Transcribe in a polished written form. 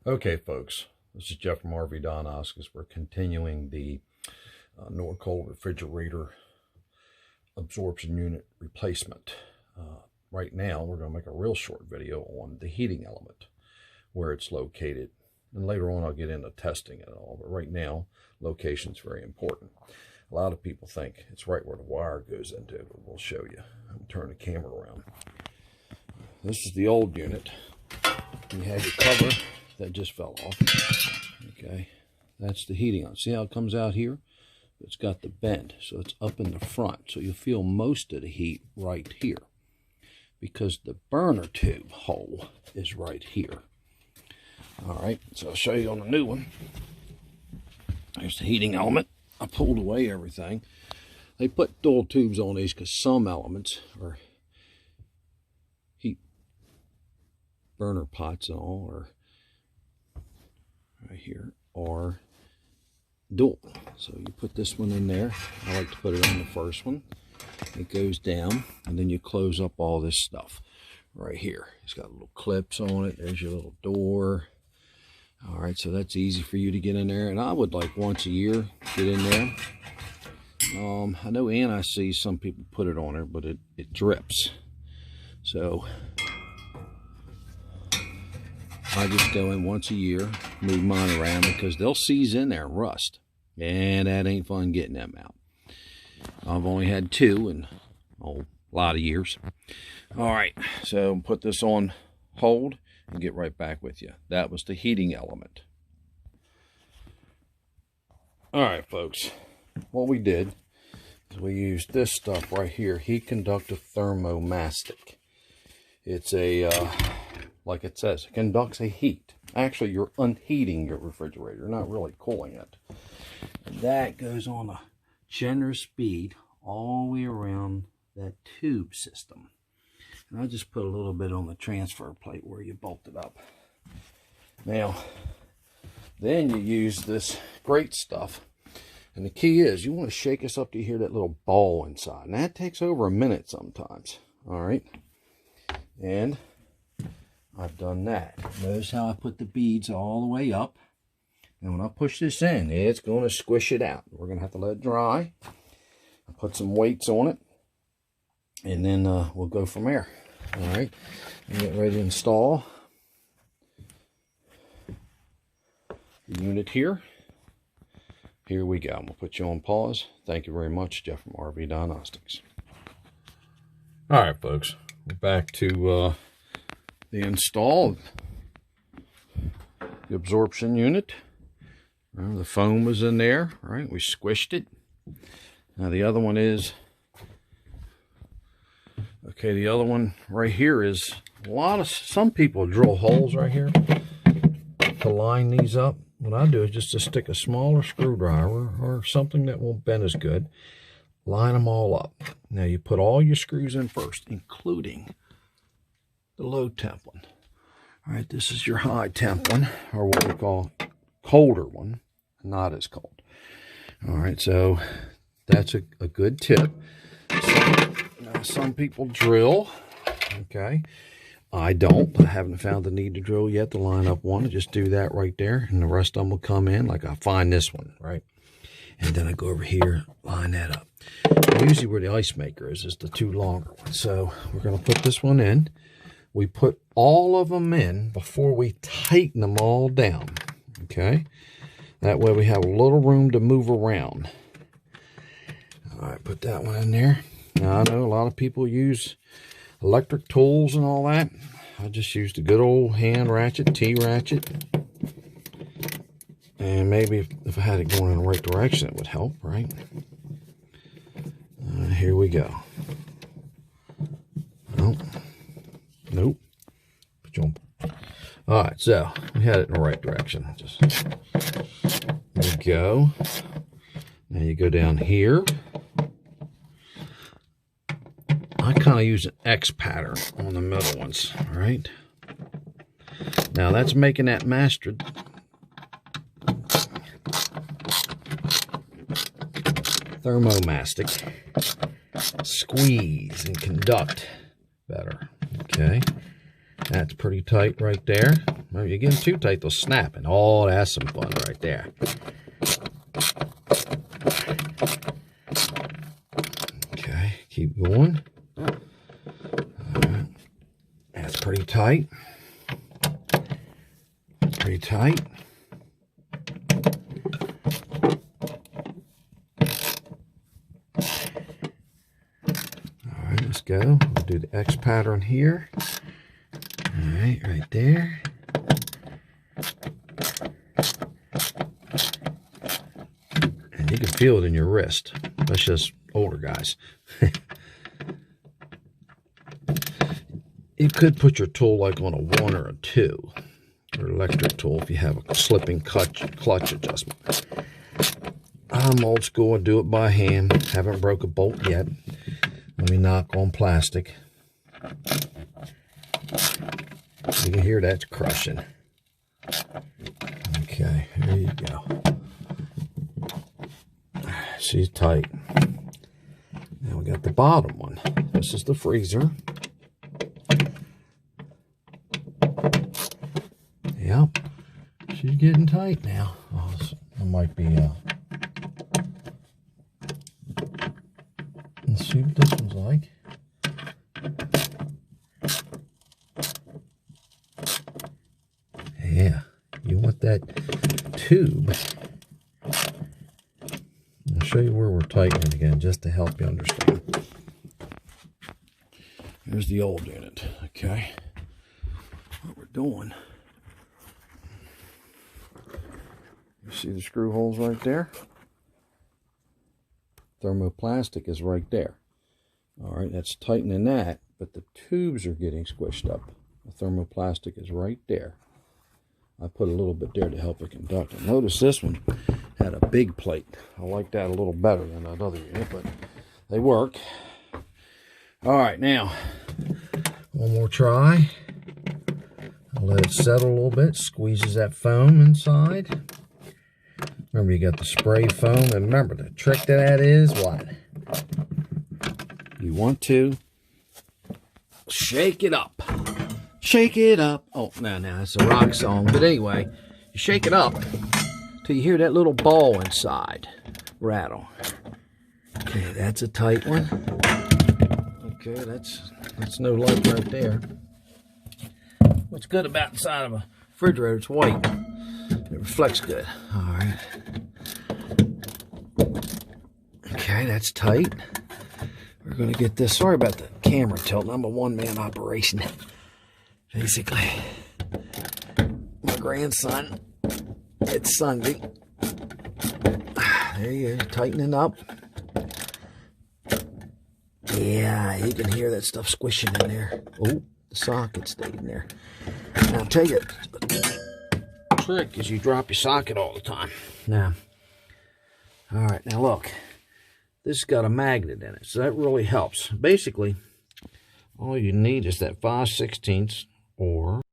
Okay, folks, this is Jeff from RV Diagnostics. We're continuing the Norcold refrigerator absorption unit replacement. Right now, we're going to make a real short video on the heating element, where it's located. And later on, I'll get into testing it all. But right now, location is very important. A lot of people think it's right where the wire goes into, but we'll show you. I'm going to turn the camera around. This is the old unit. You have your cover that just fell off. Okay, that's the heating on. See how it comes out here? It's got the bend, so it's up in the front. So you'll feel most of the heat right here, because the burner tube hole is right here. All right, so I'll show you on the new one. There's the heating element. I pulled away everything. They put dual tubes on these because some elements are heat burner pots and all, or right here, are dual. So you put this one in there. I like to put it on the first one. It goes down, and then you close up all this stuff right here. It's got little clips on it. There's your little door. All right, so that's easy for you to get in there. And I would like once a year get in there. I know I see some people put it on there, but it drips. So I just go in once a year, move mine around, because they'll seize in there and rust. And that ain't fun getting them out. I've only had two in a lot of years. All right, so put this on hold and get right back with you. That was the heating element. All right, folks, what we did is we used this stuff right here, heat conductive thermomastic. It's a, like it says, it conducts a heat. Actually, you're unheating your refrigerator, not really cooling it. And that goes on a generous speed all the way around that tube system. And I just put a little bit on the transfer plate where you bolt it up. Now, then you use this great stuff. And the key is you want to shake this up to hear that little ball inside. And that takes over a minute sometimes. All right. And I've done that. Notice how I put the beads all the way up. And when I push this in, it's going to squish it out. We're going to have to let it dry. I'll put some weights on it. And then we'll go from there. All right. And get ready to install the unit here. Here we go. We'll put you on pause. Thank you very much, Jeff from RV Diagnostics. All right, folks. We're back to the install. The absorption unit. The foam was in there, right? We squished it. Now the other one is, okay, the other one right here is some people drill holes right here to line these up. What I do is just to stick a smaller screwdriver or something that won't bend as good, line them all up. Now you put all your screws in first, including the low temp one. All right, this is your high temp one, or what we call colder one, not as cold. All right, so that's a good tip. Now some people drill, okay. I don't. I haven't found the need to drill yet to line up one. I just do that right there, and the rest of them will come in. Like I find this one, right? And then I go over here, line that up. Usually where the ice maker is the two longer ones. So we're going to put this one in. We put all of them in before we tighten them all down, okay? That way we have a little room to move around. All right, put that one in there. Now, I know a lot of people use electric tools and all that. I just used a good old hand ratchet, T-ratchet. And maybe if I had it going in the right direction, it would help, right? Here we go. Nope. Nope. Put you on. All right, so we had it in the right direction. Just there we go. Now you go down here. I kind of use an X pattern on the middle ones, all right? Now that's making that mastered thermomastic squeeze and conduct better, okay? That's pretty tight right there. Well, you get them too tight, they'll snap. And oh, that's some fun right there. Okay, keep going. All right. That's pretty tight. Pretty tight. All right, let's go. We'll do the X pattern here. All right, right there. And you can feel it in your wrist. That's just older guys. You could put your tool like on a 1 or a 2, or electric tool if you have a slipping clutch adjustment. I'm old school and do it by hand. Haven't broke a bolt yet. Let me knock on plastic. You can hear that's crushing. Okay, there you go. She's tight. Now we got the bottom one. This is the freezer. Yep, she's getting tight now. Oh, it might be, let's see what this one's like. Yeah, you want that tube. I'll show you where we're tightening again, just to help you understand. Here's the old unit, okay? What we're doing. You see the screw holes right there? Thermoplastic is right there. All right, that's tightening that, but the tubes are getting squished up. The thermoplastic is right there. I put a little bit there to help it conduct. And notice this one had a big plate. I like that a little better than that other unit, but they work. All right, now, one more try. I'll let it settle a little bit. Squeezes that foam inside. Remember, you got the spray foam. And remember, the trick to that is what? You want to shake it up. Shake it up. Oh, no, it's a rock song. But anyway, you shake it up till you hear that little ball inside rattle. Okay, that's a tight one. Okay, that's no light right there. What's good about the side of a refrigerator, it's white. It reflects good. All right. Okay, that's tight. We're going to get this. Sorry about the camera tilting. I'm a one-man operation. Basically, my grandson, it's Sunday. There you go, tightening up. Yeah, you can hear that stuff squishing in there. Oh, the socket stayed in there. Now, I'll tell you, the trick is you drop your socket all the time. Now, all right, now look. This has got a magnet in it, so that really helps. Basically, all you need is that 5/16 or